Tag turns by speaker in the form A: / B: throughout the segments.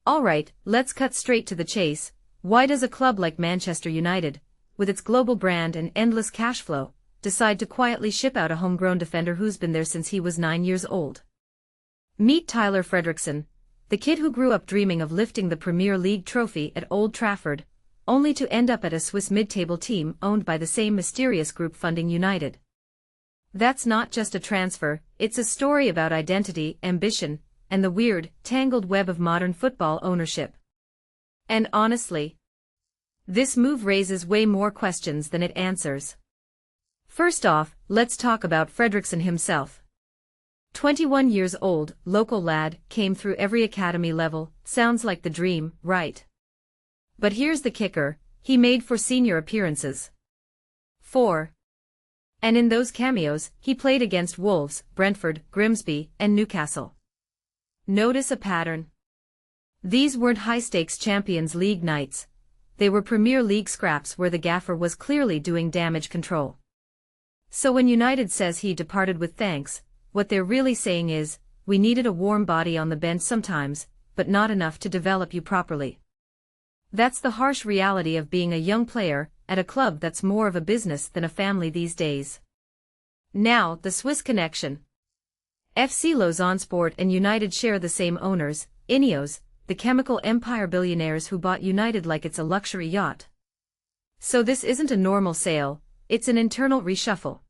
A: Alright, let's cut straight to the chase. Why does a club like Manchester United, with its global brand and endless cash flow, decide to quietly ship out a homegrown defender who's been there since he was 9 years old? Meet Tyler Fredricson, the kid who grew up dreaming of lifting the Premier League trophy at Old Trafford, only to end up at a Swiss mid-table team owned by the same mysterious group funding United. That's not just a transfer, it's a story about identity, ambition, and the weird, tangled web of modern football ownership. And honestly, this move raises way more questions than it answers. First off, let's talk about Fredricson himself. 21 years old, local lad, came through every academy level. Sounds like the dream, right? But here's the kicker, he made 4 senior appearances. 4. And in those cameos, he played against Wolves, Brentford, Grimsby, and Newcastle. Notice a pattern. These weren't high-stakes Champions League nights. They were Premier League scraps where the gaffer was clearly doing damage control. So when United says he departed with thanks, what they're really saying is, we needed a warm body on the bench sometimes, but not enough to develop you properly. That's the harsh reality of being a young player at a club that's more of a business than a family these days. Now, the Swiss connection. FC Lausanne-Sport and United share the same owners, Ineos, the chemical empire billionaires who bought United like it's a luxury yacht. So this isn't a normal sale, it's an internal reshuffle.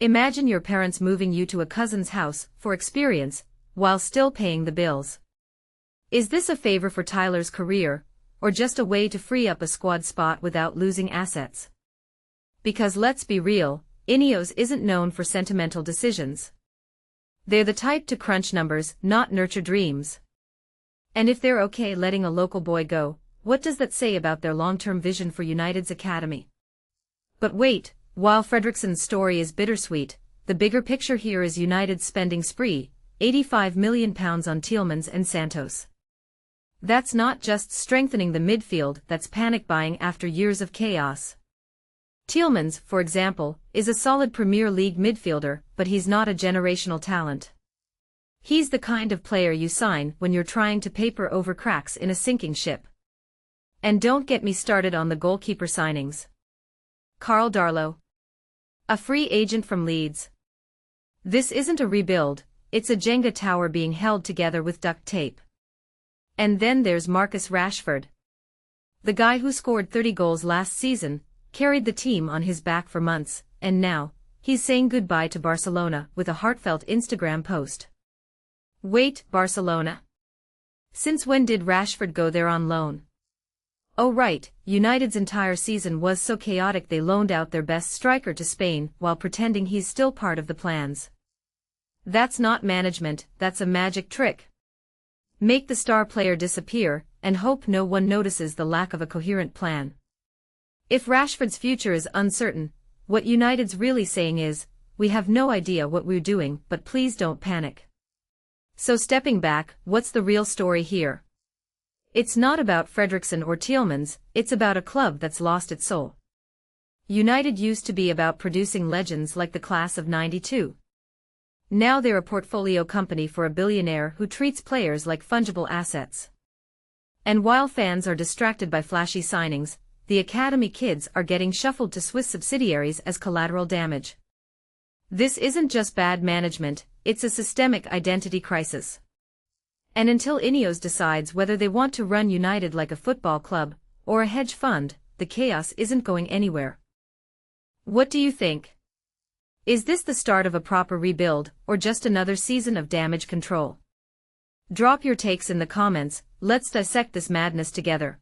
A: Imagine your parents moving you to a cousin's house for experience, while still paying the bills. Is this a favor for Tyler's career, or just a way to free up a squad spot without losing assets? Because let's be real, Ineos isn't known for sentimental decisions. They're the type to crunch numbers, not nurture dreams. And if they're okay letting a local boy go, what does that say about their long-term vision for United's academy? But wait, while Fredrickson's story is bittersweet, the bigger picture here is United's spending spree, £85 million on Tielemans and Santos. That's not just strengthening the midfield, that's panic buying after years of chaos. Tielemans, for example, is a solid Premier League midfielder, but he's not a generational talent. He's the kind of player you sign when you're trying to paper over cracks in a sinking ship. And don't get me started on the goalkeeper signings. Karl Darlow, a free agent from Leeds. This isn't a rebuild, it's a Jenga tower being held together with duct tape. And then there's Marcus Rashford. The guy who scored 30 goals last season, carried the team on his back for months, and now, he's saying goodbye to Barcelona with a heartfelt Instagram post. Wait, Barcelona? Since when did Rashford go there on loan? Oh right, United's entire season was so chaotic they loaned out their best striker to Spain while pretending he's still part of the plans. That's not management, that's a magic trick. Make the star player disappear, and hope no one notices the lack of a coherent plan. If Rashford's future is uncertain, what United's really saying is, we have no idea what we're doing, but please don't panic. So stepping back, what's the real story here? It's not about Fredricson or Tielemans, it's about a club that's lost its soul. United used to be about producing legends like the class of '92. Now they're a portfolio company for a billionaire who treats players like fungible assets. And while fans are distracted by flashy signings, the academy kids are getting shuffled to Swiss subsidiaries as collateral damage. This isn't just bad management, it's a systemic identity crisis. And until Ineos decides whether they want to run United like a football club, or a hedge fund, the chaos isn't going anywhere. What do you think? Is this the start of a proper rebuild, or just another season of damage control? Drop your takes in the comments, let's dissect this madness together.